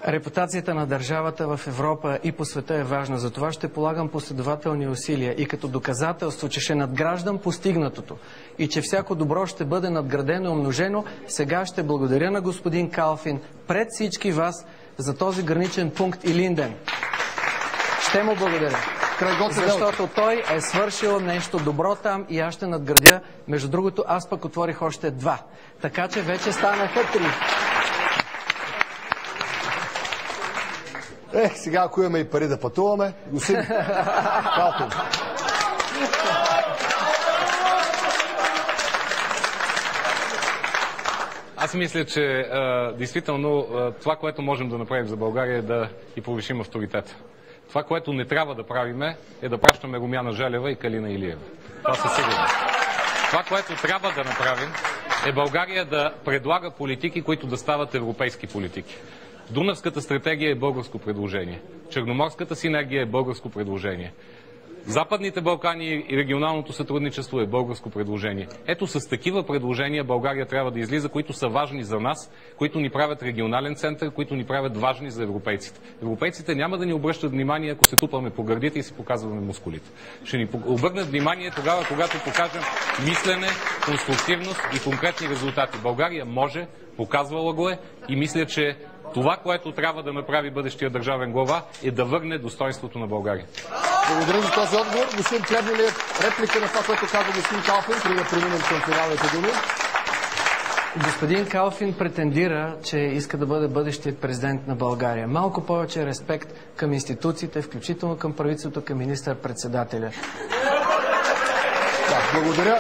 Репутацията на държавата в Европа и по света е важна. Затова ще полагам последователни усилия и като доказателство, че ще надграждам постигнатото и че всяко добро ще бъде надградено и умножено, сега ще благодаря на господин Калфин пред всички вас за този граничен пункт Илинден. Ще му благодаря. Защото той е свършил нещо добро там и аз ще надградя. Между другото, аз пък отворих още 2. Така че вече станаха 3. Сега ако имаме и пари да пътуваме, господин Калфин. Аз мисля, че действително това, което можем да направим за България е да и повишим авторитета. Това, което не трябва да правим е да пращаме Румяна Желева и Калина Илиева. Това със сигурност. Това, което трябва да направим е България да предлага политики, които да стават европейски политики. Дунавската стратегия е българско предложение. Черноморската синергия е българско предложение. Западните Балкани и регионалното сътрудничество е българско предложение. Ето с такива предложения България трябва да излиза, които са важни за нас, които ни правят регионален център, които ни правят важни за европейците. Европейците няма да ни обръщат внимание, ако се тупаме по гърдите и си показваме мускулите. Ще ни обърнат внимание тогава, когато покажем мислене, конструктивност и конкретни резултати. България може, показвала го е и мисля, че това, което трябва да направи бъдещия държавен глава, е да върне достоинството на България. Благодаря за този отговор. Господин Плевнелиев, реплика на това, което каза господин Калфин, преди да преминем към финалните думи. Господин Калфин претендира, че иска да бъде бъдещият президент на България. Малко повече респект към институциите, включително към правителството, към министър-председателя. Да, благодаря.